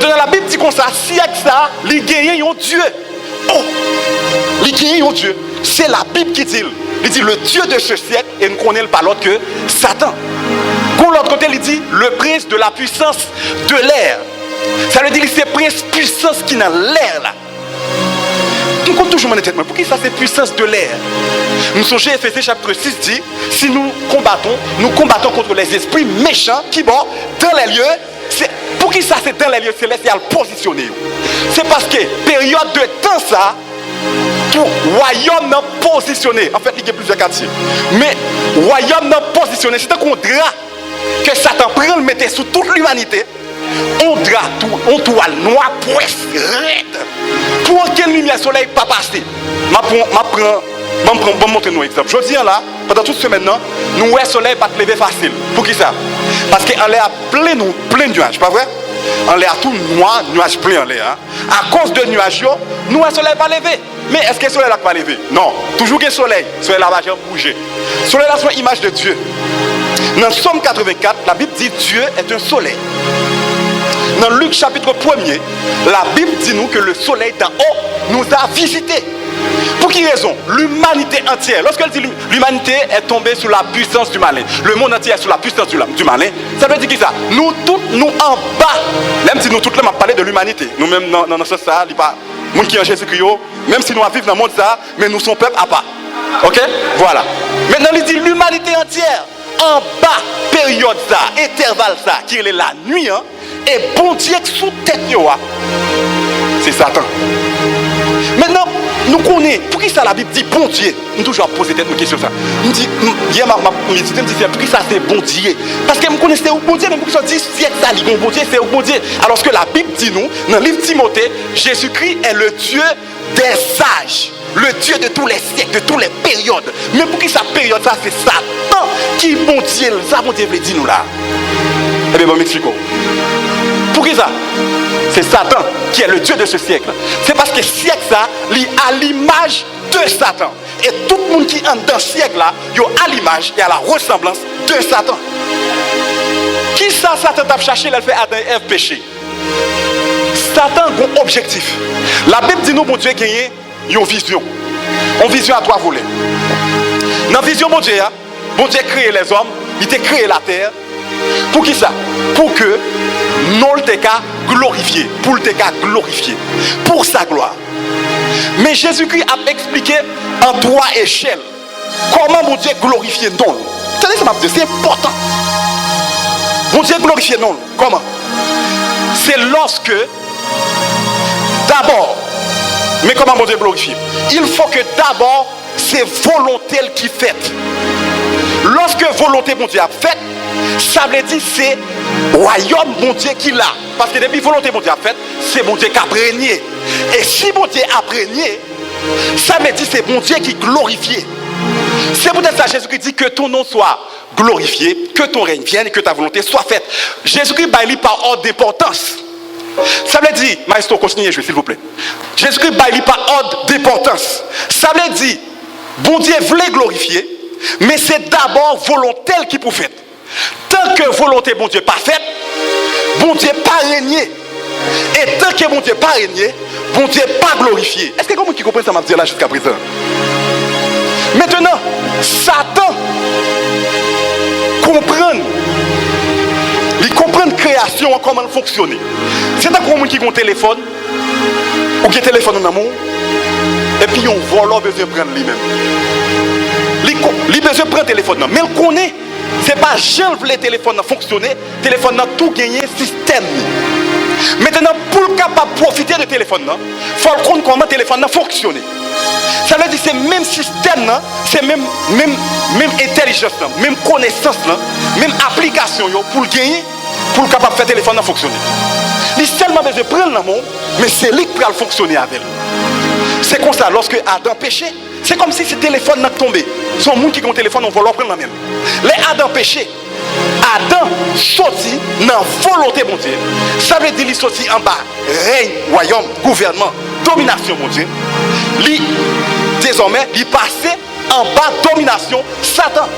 Maintenant, la Bible dit comme ça, si avec ça, les gagnants ont Dieu. Oh, les gagnants ont Dieu. C'est la Bible qui dit. Il dit le Dieu de ce siècle, et ne connaît pas l'autre que Satan. Quand l'autre côté, il dit le prince de la puissance de l'air. Ça veut dire que c'est prince puissance qui est dans l'air là. On compte toujours dans tête, mais pour qui ça c'est puissance de l'air? Nous songez Éphésiens chapitre 6 dit, si nous combattons contre les esprits méchants qui vont dans les lieux. Pour qui ça c'est dans les lieux célestes positionné? C'est parce que période de temps ça, tout royaume n'a positionné. En fait, il y a plusieurs quartiers. Mais royaume n'a positionné. C'est un contrat que Satan prend le mettre sur toute l'humanité. On drap tout, on toile noir, poisse, raide. Pour quelle lumière soleil pas passer? Je vais montrer nous un exemple. Je dis là, pendant toute semaine, nous voyons le soleil pas te lever facile. Pour qui ça? Parce qu'en l'air plein de nuages, pas vrai? En l'air tout noir, nuages plein en l'air. À cause de nuages, nous le soleil pas lever. Mais est-ce que le soleil n'a pas levé? Non. Toujours que soleil. Le soleil là va bouger. Le soleil là c'est une image de Dieu. Dans Somme 84, la Bible dit Dieu est un soleil. Dans Luc chapitre 1er, la Bible dit nous que le soleil d'en haut nous a visités. Pour quelle raison? L'humanité entière. Lorsqu'elle dit l'humanité est tombée sous la puissance du malin, le monde entier est sous la puissance du malin, ça veut dire que ça? Nous tous, nous en bas, même si nous tous, on parlé de l'humanité, nous-mêmes dans ce ça, il n'y a pas de monde qui est en Jésus-Christ, même si nous vivons dans le monde ça, mais nous sommes peuple à part. Ok? Voilà. Maintenant, il dit l'humanité entière, en bas, période ça, intervalle ça, qui est la nuit, hein, et bon Dieu sous tête, c'est Satan. Maintenant, nous connaissons, pour qui ça la Bible dit bon Dieu? Nous toujours poser une question ça. Nous dit, hier me dit pour qui ça c'est bon Dieu? Parce que nous connaissons au bon Dieu, mais pour qui ça dit si ça dit bon Dieu, c'est au bon Dieu. Alors que la Bible dit nous, dans le livre de Timothée, Jésus-Christ est le Dieu des sages, le Dieu de tous les siècles, de toutes les périodes. Mais pour qui ça période ça c'est Satan qui bon Dieu, ça bon Dieu veut dire nous là. Eh bien bon Mexico. Pour qui ça? C'est Satan qui est le Dieu de ce siècle. C'est parce que siècle ça, il à l'image de Satan. Et tout le monde qui est dans ce siècle là, il à l'image et à la ressemblance de Satan. Qui ça Satan t'a cherché, il fait Adam et Ève péché? Satan a un objectif. La Bible dit nous, mon Dieu, gagner une vision. Une vision à trois volets. Dans la vision, mon Dieu a créé les hommes, il a créé la terre. Pour qui ça? Pour que nous le glorifier. Pour le glorifier. Pour sa gloire. Mais Jésus-Christ a expliqué en trois échelles comment mon Dieu glorifier non. C'est important. Mon Dieu glorifier non. Comment? C'est lorsque d'abord, mais comment mon Dieu glorifier? Il faut que d'abord c'est volonté qui fait. Lorsque volonté mon Dieu a fait, ça veut dire c'est royaume mon Dieu qui l'a. Parce que depuis volonté mon Dieu a fait, c'est mon Dieu qui a régné. Et si mon Dieu a régné, ça veut dire c'est mon Dieu qui glorifié. C'est peut-être ça Jésus-Christ dit que ton nom soit glorifié, que ton règne vienne et que ta volonté soit faite. Jésus-Christ baille par ordre d'importance. Ça veut dire, maestro, continuez, s'il vous plaît. Jésus-Christ baille par ordre d'importance. Ça veut dire, bon Dieu voulait glorifier, mais c'est d'abord volonté qui pour faire. Tant que volonté bon Dieu pas faite, bon Dieu pas régné. Et tant que bon Dieu pas régné, bon Dieu pas glorifié. Est-ce que quelqu'un qui comprend ça m'a dit là jusqu'à présent? Maintenant, Satan comprend la création, comment elle fonctionne. C'est un quelqu'un qui a un téléphone, ou qui a un téléphone en amour, et puis on vole, on besoin de prendre lui-même. Il besoin de prendre le téléphone, mais il connaît. Ce n'est pas Jean le téléphone fonctionner, le téléphone a tout gagné système. Maintenant, pour le capable profiter du téléphone, il faut comprendre comment le téléphone fonctionne. Ça veut dire que c'est le même système, c'est même intelligence, même connaissance, même application pour le gagner, pour le capable de faire le téléphone fonctionner. Il a seulement besoin de prendre l'amour, mais c'est lui qui va fonctionner avec. C'est comme ça, lorsque Adam péchait, c'est comme si ce téléphone n'a tombé. Son monde qui a un téléphone, on va leur prendre la même. Les Adam péché, Adam sorti dans la volonté mon Dieu. Ça veut dire qu'il sorti en bas, règne, royaume, gouvernement, domination mon Dieu. Désormais, il passait en bas domination Satan.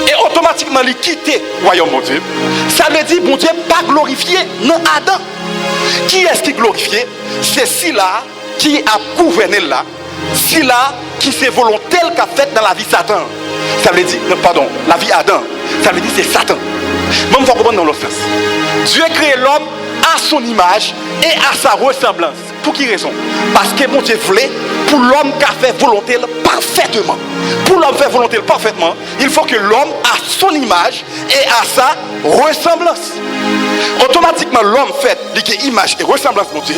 Et automatiquement, il quitte le royaume de Dieu. Ça veut dire, bon Dieu, pas glorifié non Adam. Qui est-ce qui glorifié? C'est celui-là qui a gouverné là. Celui-là qui s'est volonté qu'a fait dans la vie Satan. Ça veut dire, pardon, la vie Adam. Ça veut dire c'est Satan. Même il faut comprendre dans l'autre sens. Dieu a créé l'homme à son image et à sa ressemblance. Pour qui raison? Parce que mon Dieu voulait, pour l'homme qui a fait volonté parfaitement. Pour l'homme faire volonté parfaitement, il faut que l'homme a son image et à sa ressemblance. Automatiquement, l'homme fait image et ressemblance, mon Dieu.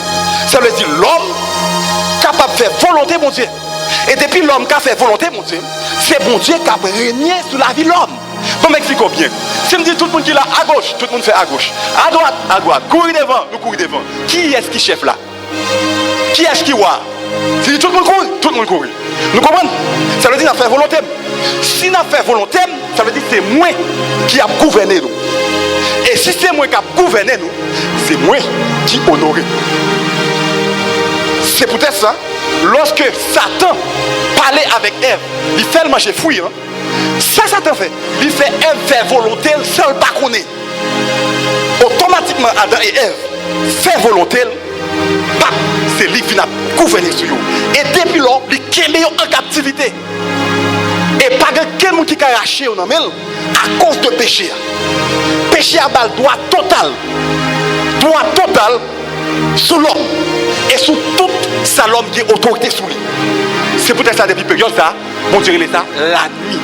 Ça veut dire l'homme capable de faire volonté, mon Dieu. Et depuis l'homme qui a fait volonté, mon Dieu, c'est mon Dieu qui a régné sur la vie de l'homme. Bon, m'explique bien. Si je me dis tout le monde qui est là à gauche, tout le monde fait à gauche. À droite, courir devant, nous courir devant. Qui est-ce qui chef là? Qui est-ce qui voit? Si tout le monde court, tout le monde court. Nous comprenons? Ça veut dire qu'on a fait volonté. Si on a fait volonté, ça veut dire que c'est moi qui a gouverné nous. Et si c'est moi qui a gouverné nous, c'est moi qui honore. C'est peut-être ça. Lorsque Satan parlait avec Ève, il fait le manger fruit. Hein? Ça, Satan fait. Il fait Ève faire volonté, seul pas qu'on est. Automatiquement, Adam et Ève fait volonté, c'est lui qui a gouverné sur eux. Et depuis là, il est en captivité. Et pas quelqu'un qui a arraché à cause de péché. Péché a le droit total. Droit total sur l'homme. Et sur toute sa l'homme qui a autorité sur lui. C'est peut-être ça depuis période ça, on dirait l'état la nuit.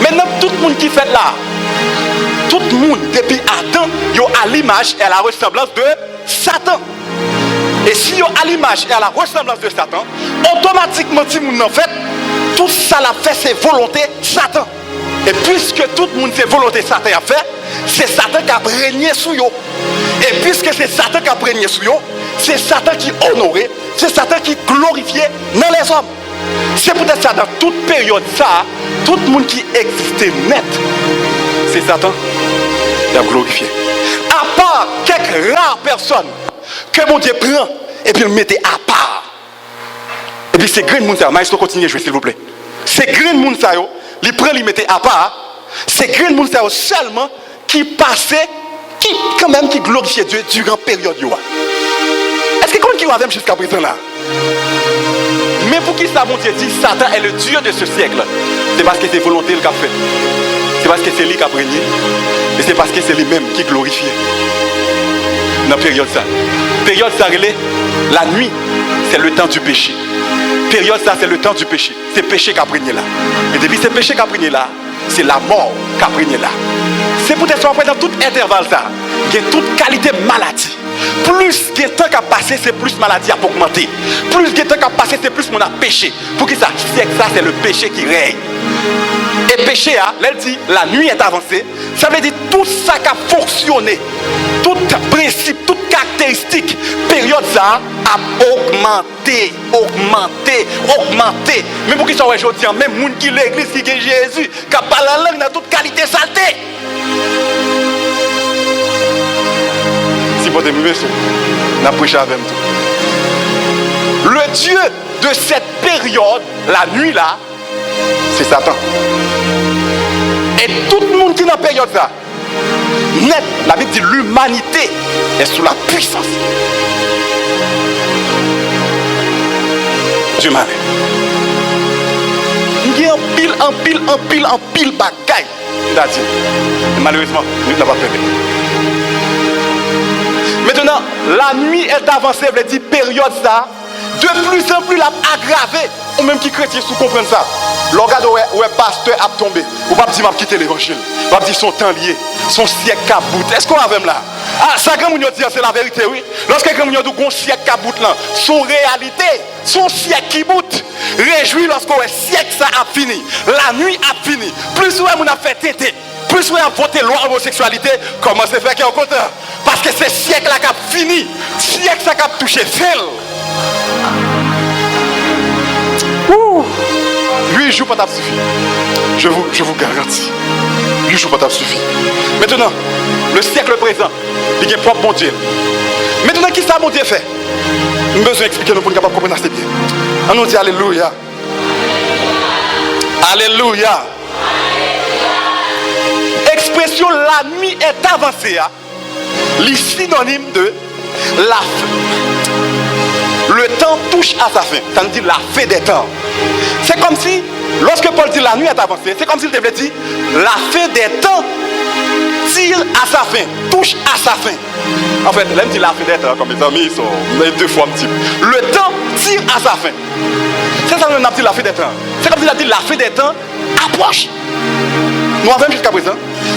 Maintenant, tout le monde qui fait là, tout le monde depuis Adam, il a l'image et à la ressemblance de Satan. Et si il y a l'image et à la ressemblance de Satan, automatiquement, si vous en faites, tout ça l'a fait, c'est volonté Satan. Et puisque tout le monde c'est volonté Satan a fait, c'est Satan qui a régné sur eux. Et puisque c'est Satan qui a régné sur eux, c'est Satan qui honorait, c'est Satan qui glorifiait dans les hommes. C'est peut-être ça, dans toute période, ça, tout le monde qui existait net, c'est Satan qui a glorifié. À part quelques rares personnes que mon Dieu prend et puis le mettait à part. Et puis c'est grand monde ça, maestro continue jouer s'il vous plaît. C'est grand monde ça, il prend, il mettait à part. C'est grand monde ça seulement qui passait, qui quand même qui glorifiait Dieu durant la période. Est-ce que quelqu'un qui va même jusqu'à présent là? Mais pour qui ça, mon Dieu dit Satan est le Dieu de ce siècle? C'est parce que c'est volonté qu'il a fait. C'est parce que c'est lui qui a régné. Et c'est parce que c'est lui-même qui glorifiait. Dans la période ça. Période ça, la nuit, c'est le temps du péché. Période ça, c'est le temps du péché. C'est le péché qui a régné là. Et depuis ce péché qui a régné là, c'est la mort qui a régné là. C'est peut-être après dans tout intervalle ça, il y a toute qualité de maladie. Plus de temps qu'a passé, c'est plus maladie a augmenté. Plus de temps qu'a passé, c'est plus on a péché. Pour qui ça? C'est que ça, c'est le péché qui règne. Et péché, elle dit, la nuit est avancée. Ça veut dire tout ça qui a fonctionné, tout principe, toute caractéristique, période ça a augmenté. Mais pour qui ça, je dis, même les gens qui l'église, qui est Jésus, qui a parlé la langue dans toute qualité saleté. Si vous avez mieux, on a prêché avec tout. Le Dieu de cette période, la nuit là, c'est Satan. Et tout le monde qui est dans la période là, net, la Bible dit l'humanité est sous la puissance. Dieu m'a dit. Il y a en pile bagaille. Malheureusement, nous n'avons pas fait. Maintenant, la nuit est avancée, veut dire période ça, de plus en plus la aggravé, ou même qui chrétien sous comprendre ça. Le regarde où est pasteur a tombé, ou pas dire m'a quitté l'évangile, pas dire son temps lié, son siècle à bout. Est-ce qu'on a même là? Ah, ça quand on dit c'est la vérité, oui. Lorsque on dit qu'on siècle à bout là, son réalité, son siècle qui bout, réjouit lorsqu'on est siècle ça a fini, la nuit a fini. Plus on a fait tété, plus on a voté loi homosexualité, comment c'est fait qu'il y a un compteur? Parce que c'est siècle là qui a fini, siècle ça qui a touché fel. 8 jours pas t'a suffi. Je vous garantis. 8 jours pas t'a suffi. Maintenant, le siècle présent, il y a propre bon Dieu. Maintenant, qui ça mon Dieu fait? Nous avons besoin d'expliquer nous pour nous comprendre assez bien. On nous dit Alléluia. Alléluia. Expression la nuit est avancée. Les synonyme de la fin. Le temps touche à sa fin. Ça veut dire la fin des temps. C'est comme si, lorsque Paul dit la nuit est avancée, c'est comme s'il devait dire la fin des temps tire à sa fin, touche à sa fin. En fait, là, il dit la fin des temps, comme mes amis, ils sont deux fois un petit peu. Le temps tire à sa fin. C'est ça qu'on a dit la fin des temps. C'est comme s'il a dit la fin des temps approche. Nous avons jusqu'à présent.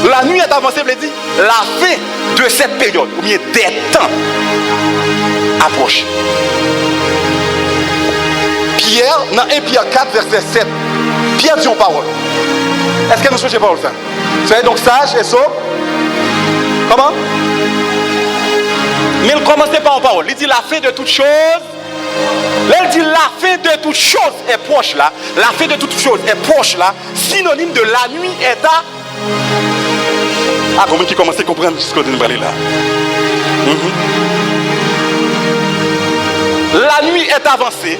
La nuit est avancée, veut dire la fin de cette période, ou bien des temps, approche. Pierre, dans 1 Pierre 4, verset 7, Pierre dit en parole. Est-ce que nous cherchez parole ça? Soyez donc sages et sauves. Comment? Mais il commence par en parole. Il dit la fin de toutes choses. Là, il dit la fin de toutes choses est proche là. La fin de toutes choses est proche là. Synonyme de la nuit est à. Ah, comment qui commence à comprendre ce que nous parlons là? La nuit est avancée.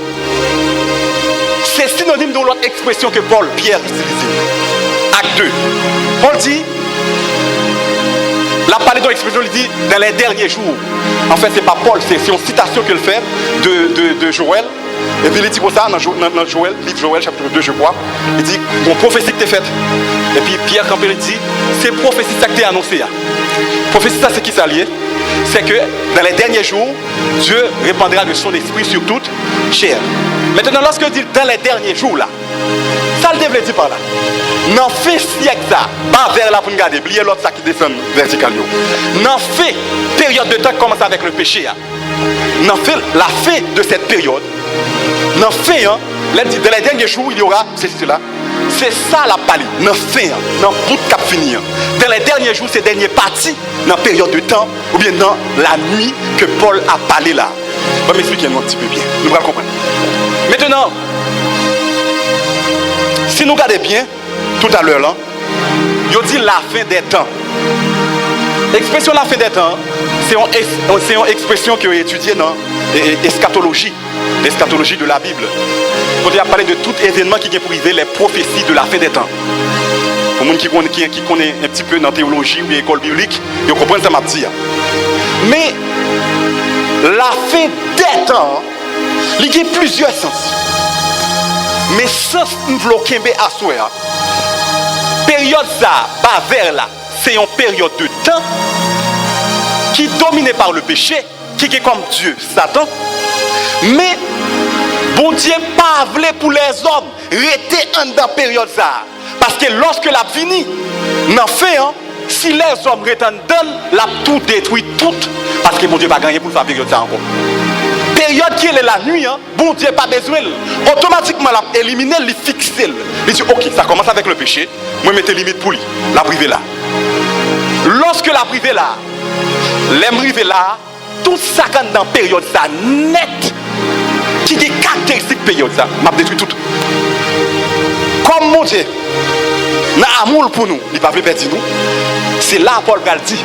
C'est synonyme de l'autre expression que Pierre utilise. Acte 2. Paul dit, la parlé de l'expression, il dit dans les derniers jours. En fait, c'est pas Paul, c'est une citation qu'il fait de Joël. Et puis il dit comme ça dans Joël, livre Joël, chapitre 2, je crois. Il dit, mon prophétie qui t'est faite. Et puis Pierre Campbell dit, c'est prophétie ça qui t'est annoncé. Prophétie ça, c'est qui ça lié? C'est que dans les derniers jours, Dieu répandra de son esprit sur toute chair. Maintenant, lorsque il dit dans les derniers jours là, ça le devait dire par là. N'en fait siècle ça, pas vers là pour nous garder, oubliez l'autre ça qui descend verticalement. N'en fait période de temps qui commence avec le péché. N'en fait la fin de cette période. N'en fait, dans les derniers jours, il y aura ceci, là. C'est ça la parole. N'en fait, dans bout de cap finir. Dans les derniers jours, ces derniers parties, dans la période de temps, ou bien dans la nuit que Paul a parlé là. Je vais m'expliquer un petit peu bien. Nous allons comprendre. Maintenant, si nous regardons bien, tout à l'heure là, il dit la fin des temps. L'expression la fin des temps, c'est une expression qui est étudiée dans l'eschatologie de la Bible. On a parlé de tout événement qui vient pour arriver, les prophéties de la fin des temps. Pour les gens qui connaissent un petit peu dans la théologie ou l'école biblique, ils comprennent ça m'a dit. Mais la fin des temps, il y a plusieurs sens. Mais sens bloqué à soi. Période ça, pas vers là, c'est une période de temps qui est dominée par le péché, qui est comme Dieu, Satan. Mais bon Dieu pas voulu pour les hommes rester dans la période ça. Parce que lorsque la fini, n'en fait, si les hommes restent dedans, la tout détruit tout. Parce que bon Dieu pas gagné pour faire période ça encore. Période qui est la nuit, bon Dieu pas besoin. Automatiquement, la éliminer, la fixer. Il dit, ok, ça commence avec le péché. Moi, je mets limite pour lui. La privé là. Lorsque la privé là, l'aime privé là, tout ça dans la période ça, net, qui est caractéristique période ça, m'a détruit tout. Comme mon Dieu, n'a amour pour nous, il ne va pas perdre nous. C'est là Paul dit,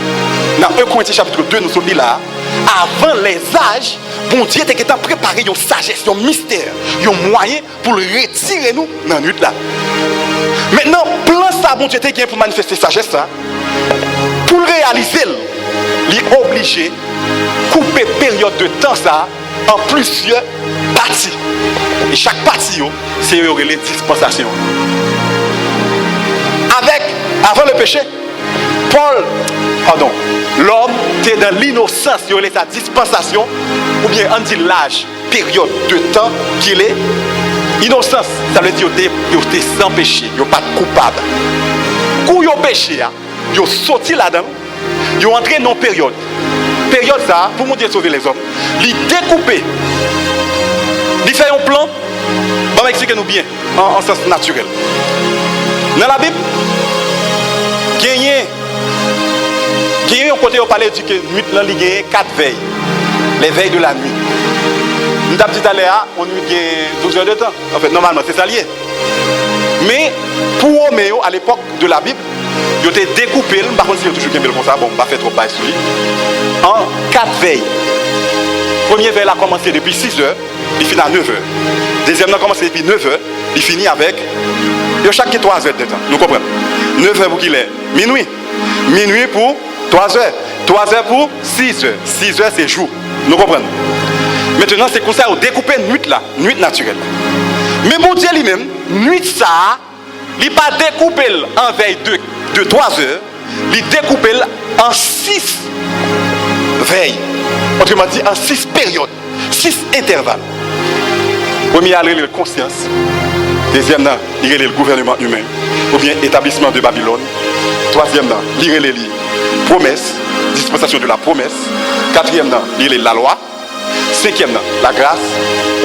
dans 1 Corinthiens chapitre 2, nous sommes là, avant les âges, bon Dieu était préparé une sagesse, un mystère, un moyen pour retirer nous dans la nuit là. Maintenant, plan ça, bon Dieu était pour manifester sagesse ça, pour le réaliser, il est obligé de couper période de temps ça en plusieurs parties. Et chaque partie, c'est les dispensations. Avant le péché, l'homme était dans l'innocence, il y a sa dispensation, ou bien on dit l'âge, période de temps qu'il est innocence. Ça veut dire qu'il était sans péché, il n'est pas coupable. Quand il a péché, il a sorti là-dedans, il est entré dans une période. Période ça, pour mon Dieu sauver les hommes, il découpé, il fait un plan, on va expliquer nous bien, en sens naturel. Dans la Bible, il y a un côté où on parlait du que nuit là, il y a 4 veilles. Les veilles de la nuit. Nous avons dit à l'heure, on a 12 heures de temps. En fait, normalement, c'est ça lié. Mais pour Roméo, à l'époque de la Bible, il était découpé, par contre, si il y a toujours quelqu'un comme ça, bon, on va faire trop bail sur lui, en 4 veilles. Premier veille a commencé depuis 6 heures, il finit à 9 heures. Deuxième a commencé depuis 9 heures, il finit avec. Chaque 3 heures de temps. Nous comprenons. 9 heures pour qu'il est minuit. Minuit pour 3 heures. 3 heures pour 6 heures. 6 heures c'est jour. Nous comprenons. Maintenant c'est comme ça, on découpe nuit là, nuit naturelle. Mais mon Dieu lui-même, nuit ça, il pas découpé en veille de 3 heures, il découpe en 6 veilles. Autrement dit, en 6 périodes, 6 intervalles. Premier, il y a la conscience. Deuxième, il y a le gouvernement humain, ou bien établissement de Babylone. Troisième, il y a les promesses, dispensation de la promesse. Quatrième, il y a la loi. Cinquième, la grâce,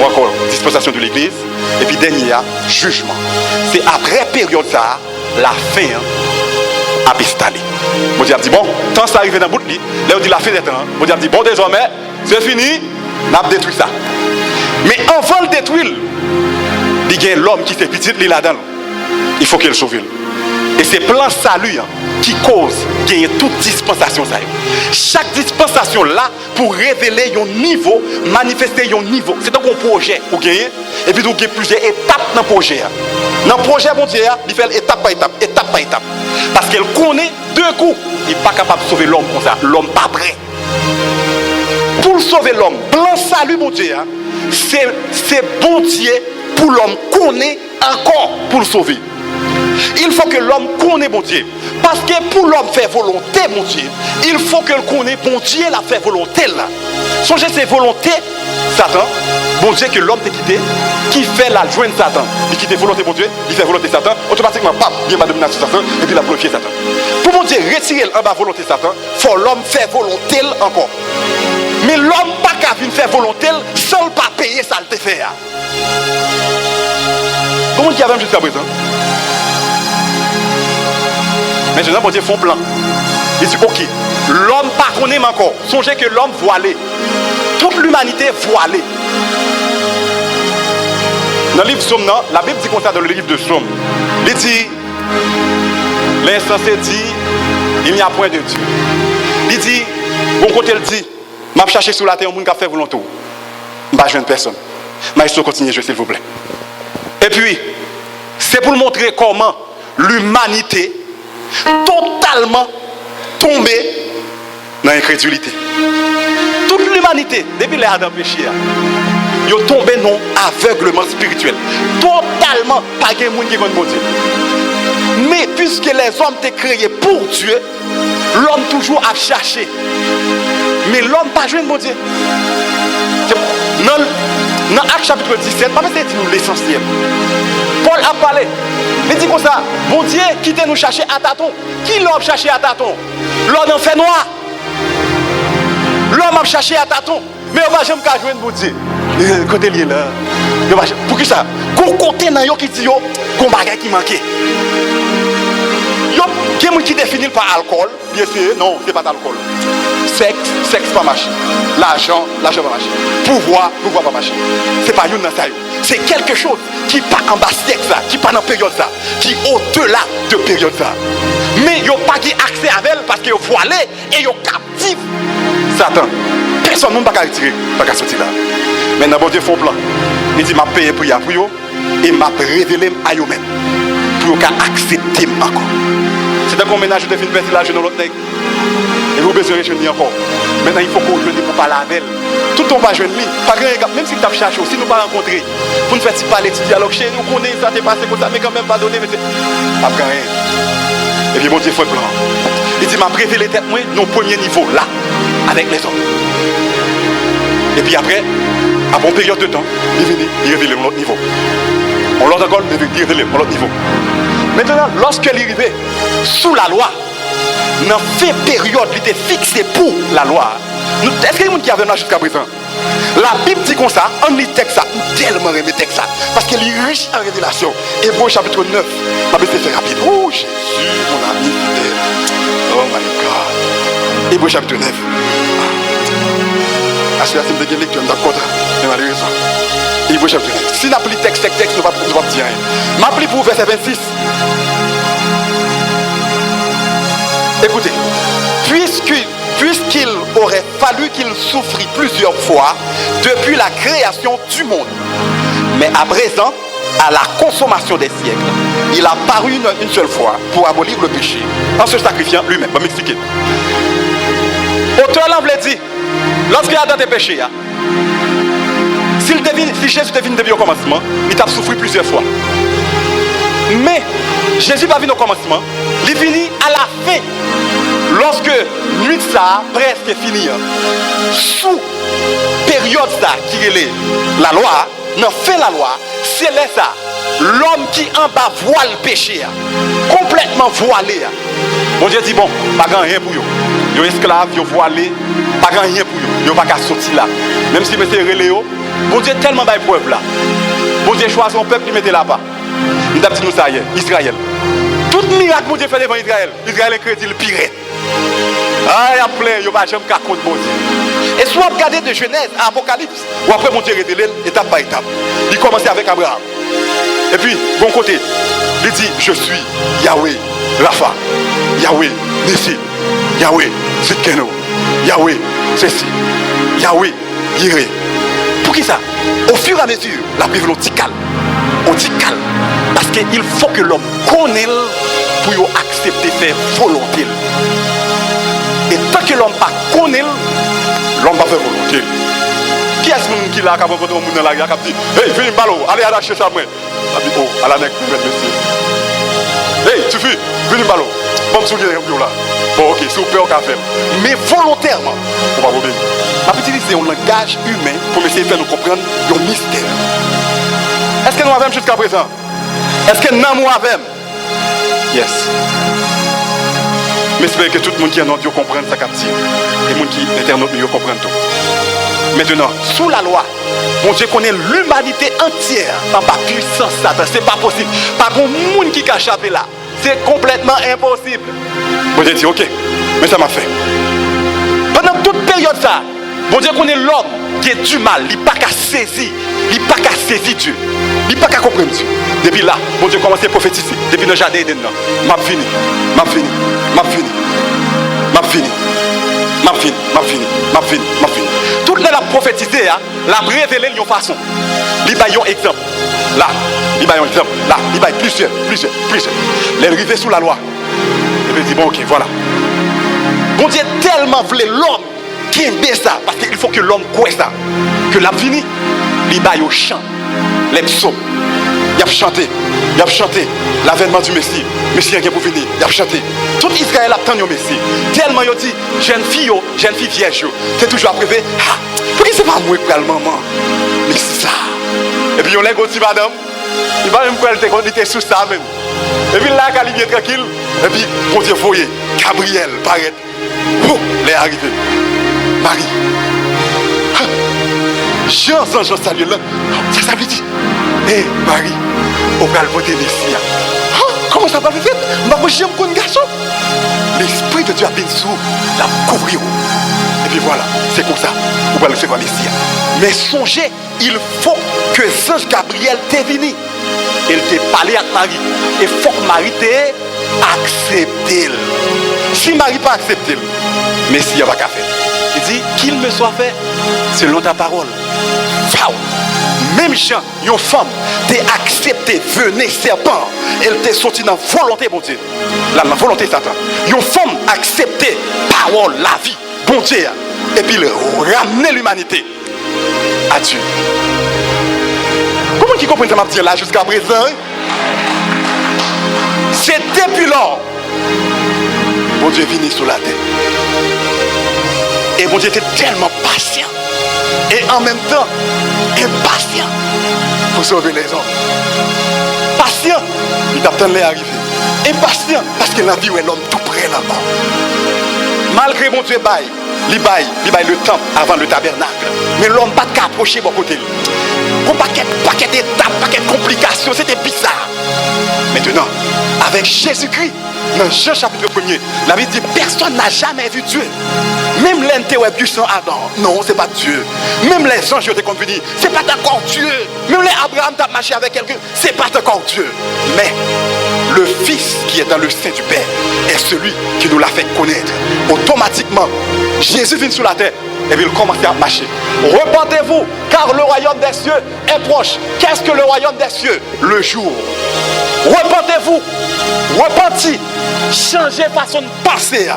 ou encore dispensation de l'église. Et puis dernier, jugement. C'est après période ça, la fin a installé. Mon Dieu a dit, bon, tant ça arrive dans le bout de lit, là on dit la fin des temps. Mon Dieu a dit, bon, désormais, c'est fini, on a détruit ça. Mais avant de le détruire, il y a l'homme qui s'est petit, il est là-dedans. Il faut qu'il le sauve. Et c'est plan salut qui cause gagner toute dispensation. Chaque dispensation là, pour révéler un niveau, manifester un niveau. C'est donc un projet pour gagner. Et puis, vous avez plusieurs étapes dans le projet. Dans le projet, mon Dieu, il fait étape par étape, étape par étape. Parce qu'elle connaît 2 coups. Il n'est pas capable de sauver l'homme comme ça. L'homme pas prêt. Pour sauver l'homme, plan salut, mon Dieu, c'est bon Dieu pour l'homme connaît encore pour le sauver. Il faut que l'homme connaisse bon Dieu. Parce que pour l'homme faire volonté, mon Dieu, il faut que l'homme connaisse bon Dieu la faire volonté là. Songez ses volontés, Satan, bon Dieu que l'homme t'a quitté, qui fait la joindre Satan. Il quitte volonté bon Dieu, il fait volonté Satan, automatiquement, paf, il y a ma domination Satan, et puis il a glorifié Satan. Pour mon Dieu retirer en bas volonté Satan, il faut l'homme faire volonté encore. Mais l'homme pas qu'à venir faire volonté sans pas payer ça le fait. Comment il y a même jusqu'à présent? Maintenant, bon Dieu font plan. Il dit, ok, l'homme pas connaît encore. Songez que l'homme voilé. Toute l'humanité voilée. Dans le livre de Somme, la Bible dit comme ça dans le livre de Somme. Il dit, l'insensé dit, il n'y a point de Dieu. Il dit, bon côté il dit, m'a cherché sur la terre un monde qui a fait volonté. Je ne vais pas joindre personne. Mais il faut continuer, s'il vous plaît. Et puis, c'est pour montrer comment l'humanité totalement tombée dans l'incrédulité. Toute l'humanité, depuis les Adam péché, ils sont tombés dans l'aveuglement spirituel. Totalement, pas de monde qui va bon Dieu. Mais puisque les hommes étaient créés pour Dieu, l'homme toujours a cherché. Mais l'homme pas joué bon Dieu. Dans Acte chapitre 17, pas c'est nous l'essentiel. Paul a parlé. Il dit comme ça, bon Dieu, quittez nous chercher à tâtons. Qui l'homme cherché à tâtons? L'homme en fait noir. L'homme a cherché à tâtons. Mais on va jamais jouer bon Dieu. Côté lié là. Pour qui ça? Qu'on côté dans yo qui dit yo, qu'on bagage qui manquait. Yo, qui définit par alcool, bien sûr, non, c'est pas d'alcool. Sexe pas marcher. L'argent pas marcher. Pouvoir pas marcher. C'est pas une dans ça. C'est quelque chose qui pas en bas siècle ça, qui pas dans période ça, qui au-delà de période ça. Mais il n'y a pas accès à elle parce qu'il est voilé et il est captif. Satan, personne ne peut pas retirer, pas sortir là. Maintenant, bon Dieu font plan. Il dit, m'a payé pour y appuyer et m'a révélé à eux-mêmes pour qu'ils acceptent encore. C'est un ménage de fin de verser l'argent dans l'autre nègre. Et vous besoin de jeûner encore. Maintenant, il faut qu'on jeûne pour parler avec elle. Tout le monde va jeûner. Même si tu as cherché, si nous ne pas rencontrer, pour nous faire parler de dialogue chez nous, qu'on est ça, t'es passé comme ça, mais quand même pas donné, mais c'est pas rien. Et puis, mon Dieu, il faut le plan. Il dit, m'a révélé tête moi, nos premiers niveaux, là, avec les hommes. Et puis après, après une période de temps, il vient, il révèle l'autre niveau. On l'autre encore, il révèle l'autre niveau. Maintenant, lorsqu'il est arrivé sous la loi, dans cette période, il était fixé pour la loi. Est-ce qu'il y a des gens qui avaient là jusqu'à présent? La Bible dit comme ça, on lit texte ça, tellement aimé texte ça, parce qu'il est riche en révélation. Hébreux chapitre 9, la Bible c'est rapide. Oh Jésus, mon ami fidèle. Oh my God. Hébreux chapitre 9. Ah, celui-là, c'est une deuxième lecture, d'accord, mais malheureusement. Hébreux chapitre 9. Si on applique texte, nous ne va pas dire rien. M'applique pour verset 26. Écoutez, puisqu'il aurait fallu qu'il souffrit plusieurs fois depuis la création du monde. Mais à présent, à la consommation des siècles, il a paru une seule fois pour abolir le péché en se sacrifiant lui-même. Je vais m'expliquer. Auteur l'anglais dit, lorsqu'il a dans tes péchés, si Jésus devine depuis au commencement, il t'a souffert plusieurs fois. Mais Jésus va venir au commencement, il finit à la fin. Lorsque nuit ça presque fini, sous période ça qui est la loi, non fait la loi, c'est là ça. L'homme qui en bas voit le péché, complètement voilé. Bon Dieu dit bon, pas grand rien pour eux. Ils sont esclaves, ils sont voilés, pas grand rien pour eux. Ils n'ont pas qu'à sortir là. Même si c'est reléo, bon Dieu tellement bas preuve là. Bon Dieu choisit son peuple qui mettait là-bas. Nous avons dit nous ça hier, Israël. Tout miracle bon Dieu fait devant Israël. Israël est crédit le pire. Ah, il y a plein, il n'y a pas jamais qu'à compte bon Dieu. Et soit regarder de Genèse à Apocalypse, ou après mon Dieu révélé étape par étape. Il commençait avec Abraham. Et puis, bon côté, il dit, je suis Yahweh, Rapha, Yahweh, Nissi, Yahweh, Zitkeno, Yahweh, ceci, Yahweh, Yireh. Pour qui ça? Au fur et à mesure, la Bible on dit calme. On dit calme. Parce qu'il faut que l'homme connaisse pour accepter faire volonté. Et tant que l'homme ne connaît pas, l'homme va faire volonté. Qui est-ce qui l'a rencontré au monde dans la rue qui a dit hey, viens ballot, allez arracher ça moi. Il a dit oh, à la nec, monsieur. Hey, tu fais, viens ballot. Bon, je suis là. Bon, ok, c'est au père qu'on fait. Mais volontairement, on va obéir. On va utiliser un langage humain pour essayer de faire nous comprendre le mystère. Est-ce que nous avons jusqu'à présent? Est-ce que nous avons? Yes. Mais j'espère que tout le monde qui est en Dieu comprenne ça captive. Et les gens qui sont internautes mieux comprennent tout. Maintenant, sous la loi, mon Dieu connaît l'humanité entière dans la puissance Satan. C'est pas possible. Pas grand monde qui a échappé là. C'est complètement impossible. Bon Dieu dit ok, mais ça m'a fait. Pendant toute période ça, bon Dieu connaît l'homme qui est du mal. Il n'a pas qu'à saisir. Il n'a pas qu'à saisir Dieu. Il n'a pas qu'à comprendre Dieu. Depuis là, bon Dieu commence à prophétiser. Depuis le jardin d'Éden, m'a fini. Tout le monde a prophétisé, la révélé de façon. Il y a un exemple. Là, il y a un exemple. Là, il y a plusieurs. Les arrivés sous la loi. Et puis il dit bon ok, voilà. Bon Dieu tellement voulait l'homme qui aime ça. Parce qu'il faut que l'homme croie ça. Que l'homme fini, il y a un chant. Les psaumes. Il a chanté l'avènement du Messie. Messie est pour venir. Il a chanté. Tout Israël attend le Messie. Tellement il dit, jeune fille vierge, c'est toujours après. Ah, pourquoi c'est pas moi qui ai le maman? Mais c'est ça. Et puis on l'a dit, madame, il va même prendre il était sous ça même. Et puis là, quand il est tranquille, et puis, bon Dieu, voyez, Gabriel, paraît. Oh, il est arrivé. Marie. Jean salue là. Ça veut dire, hé Marie, on va le voter Messie. Comment ça va le faire? Je suis un garçon. L'Esprit de Dieu a bien sous la couvrir. Et puis voilà, c'est comme ça. On va le recevoir Messie. Mais songez, il faut que l'ange Gabriel t'ait venu. Il t'ait parlé avec Marie. Il faut que Marie t'ait accepté. Si Marie pas accepté, Messie va faire. Il dit qu'il me soit fait selon ta parole. Même Jean, une femme, t'es accepté, venez serpent. Elle t'est sortie dans la volonté, bon Dieu. La volonté Satan. Une femme accepté, parole, la vie, bon Dieu. Et puis ramener l'humanité à Dieu. Comment qui comprend ça m'a dit là jusqu'à présent? C'est depuis lors. Bon Dieu est venu sur la terre. Et bon Dieu était tellement patient. Et en même temps, impatient pour sauver les hommes. Patient, il t'attend les arriver. Impatient, parce que la vie où est l'homme tout près là-bas. Malgré mon Dieu, il baille le temple avant le tabernacle. Mais l'homme pas qu'à approcher mon côté. Un paquet d'étapes, paquet de complications, c'était bizarre. Maintenant, avec Jésus-Christ, dans Jean chapitre 1er, la Bible dit personne n'a jamais vu Dieu. Même l'intérêt sans Adam, non, c'est pas Dieu. Même les anges étaient convenus, c'est pas encore Dieu. Même les Abraham t'a marché avec quelqu'un, c'est pas encore Dieu. Mais le Fils qui est dans le sein du Père est celui qui nous l'a fait connaître. Automatiquement, Jésus vient sur la terre et puis il commence à marcher. Repentez-vous, car le royaume des cieux est proche. Qu'est-ce que le royaume des cieux? Le jour. Repentez-vous, repentis, changez façon de passer,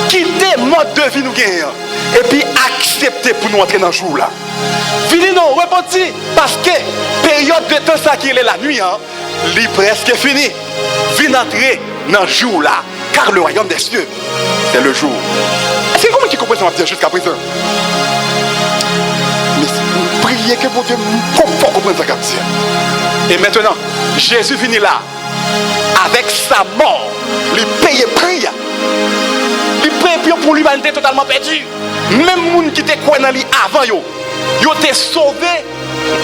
quittez mode de vie nous gagnons, et puis acceptez pour nous entrer dans le jour là. Fini non, repentis, parce que période de temps ça qui est la nuit, il est presque fini. Venez entrer dans le jour là, car le royaume des cieux, c'est le jour. Est-ce que comment tu comprends ça dire jusqu'à présent? Mais priez que mon Dieu comprenne ça comme ça. Et maintenant, Jésus finit là, avec sa mort, il paye prix. Il paye pour l'humanité totalement perdue. Même les gens qui étaient quoi dans lui avant, ils ont été sauvés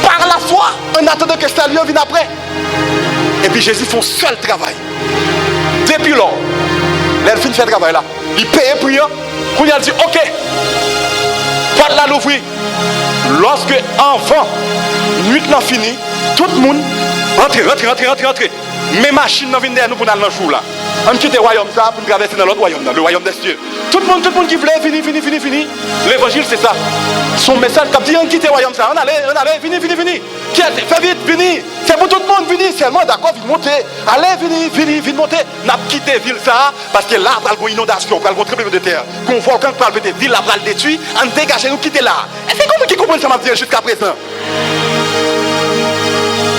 par la foi en attendant que ça lui vienne après. Et puis Jésus fait un seul travail. Depuis lors, il finit ce travail là. Il paye prix. Quand il a dit, ok, pas de la l'ouvrir. Lorsque enfant, nuit n'a fini, tout le monde rentre. Mes machines viennent derrière nous pour aller dans le jour là. On quitte le royaume ça pour traverser dans l'autre royaume, le royaume des cieux. Tout le monde qui voulait, fini. L'évangile c'est ça. Son message, quand dit on quitte le royaume ça, on allait, fini. Fais vite, fini. C'est pour tout le monde, fini. Seulement d'accord, vite monter. Allez, vite monter. N'a quitté la ville ça, parce que là, il y a une inondation, il y a un tremblement de terre. Qu'on volcan qui parle de ville, là, il détruit. On dégage, nous quitter là. Est-ce que comment qui comprend ça m'a dit jusqu'à présent?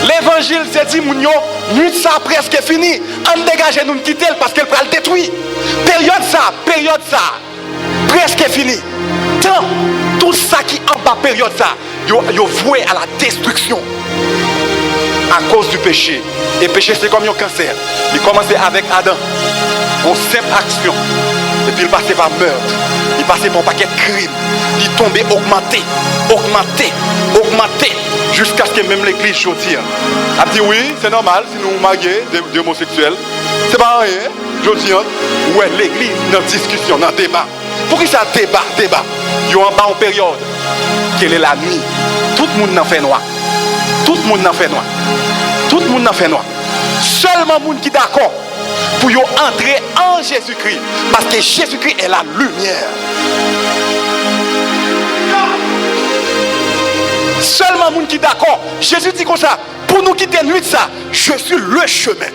L'évangile c'est dit, Mounio, nuit ça presque fini. On dégage, nous quitter parce qu'elle va le détruire. Période ça, presque fini. Tant, tout ça qui en bas période ça, ils voué à la destruction à cause du péché. Et le péché c'est comme un cancer. Il commençait avec Adam, une simple action. Et puis il passait par meurtre, il passait par un paquet de crimes. Il tombait augmenté, jusqu'à ce que même l'église choisit. A dit oui, c'est normal si nous marions des homosexuels. C'est pas rien. Je dis, ouais, l'église dans discussion, dans débat. Pour qui ça débat? Il y a en bas en période, quelle est la nuit. Tout le monde n'en fait noir. Seulement les gens qui sont d'accord pour entrer en Jésus-Christ. Parce que Jésus-Christ est la lumière. Seulement les gens qui sont d'accord. Jésus dit comme ça, pour nous quitter nuit ça, je suis le chemin.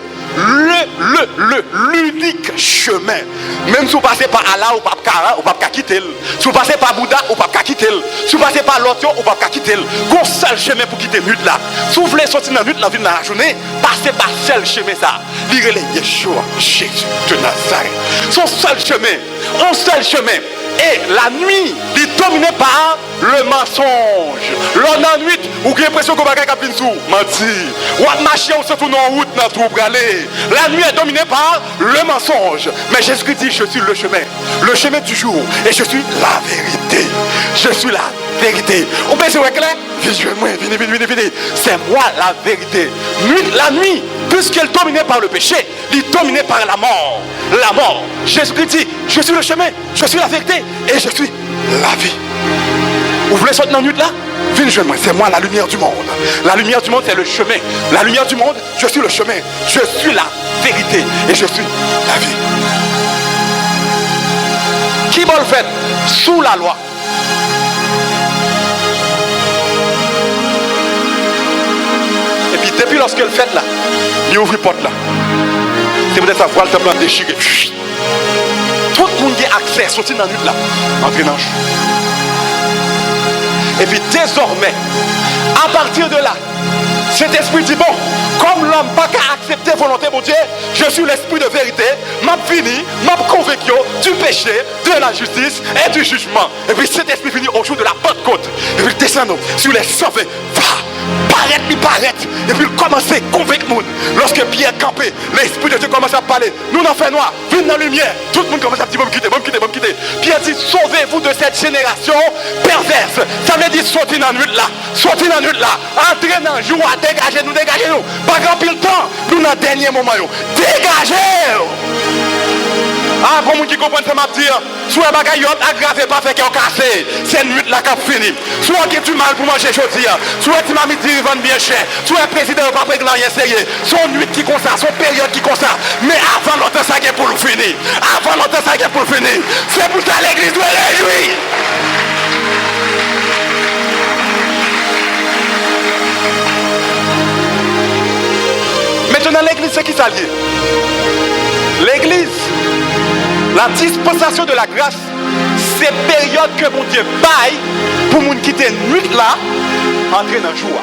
L'unique chemin. Même si vous passez par Allah ou par Kara, vous ne pouvez pas quitter. Si vous passez par Bouddha, vous ne pouvez pas quitter. Si vous passez par l'autre, vous ne pouvez pas quitter. Qu'on seul chemin pour quitter nuit là. Si vous voulez sortir dans la nuit, la vie de la journée, passez par seul chemin ça. Lirez les Yeshua, Jésus de Nazareth. Son seul chemin. Un seul chemin. Et la nuit, il est dominé par le mensonge. L'on en nuit, vous avez l'impression que vous avez un sous. Menti. Ou à marcher, on se tourne en route dans tout pour aller. La nuit est dominée par le mensonge. Mais Jésus-Christ dit, je suis le chemin du jour. Et je suis la vérité. Je suis la vérité. On peut se voir clair? Venez. C'est moi la vérité. La nuit, puisqu'elle est dominée par le péché, elle est dominée par la mort. La mort. Jésus-Christ dit, je suis le chemin, je suis la vérité et je suis la vie. Vous voulez sortir dans la nuit là? Venez joindre moi, c'est moi la lumière du monde. La lumière du monde, c'est le chemin. La lumière du monde, je suis le chemin. Je suis la vérité et je suis la vie. Qui va le faire? Sous la loi. Et puis depuis lorsque le fait là, il ouvre la porte là. C'est peut-être ça, voile te déchiré. Tout le monde a accès, sortir dans la nuit là, entrer dans le jeu. Et puis désormais, à partir de là, cet esprit dit bon, comme l'homme n'a pas accepté la volonté de Dieu, je suis l'esprit de vérité, m'a fini, m'a convaincu du péché, de la justice et du jugement. Et puis cet esprit finit au jour de la Pentecôte. Et puis il descend sur les 120, paraître. Et puis il commence à convaincre le monde. Lorsque Pierre campait, l'esprit de Dieu commence à parler. Nous n'en faisons noir, venez dans la lumière. Tout le monde commence à dire, bon me quitter. Pierre dit, sauvez-vous de cette génération perverse. Ça veut dire, sortez dans la nuit là. Entrez dans le jour, dégagez-nous. Pas grand pile temps, nous dans le dernier moment. Dégagez! Ah, pour qui comprennent ça m'a dit, soit bagaille aggravé, pas fait qu'un cassé, c'est une nuit là qui a fini. Soit que tu mal pour manger aujourd'hui, soit tu m'as mis de vendre bien cher, soit le président pas prêt rien sérieux, son nuit qui comme ça, son période qui comme ça. Mais avant longtemps ça qui est pour le finir. C'est pour ça l'église doit réjouir. qui s'allie. L'église, la dispensation de la grâce, c'est période que mon Dieu baille pour nous quitter nuit là, entrer dans le jour.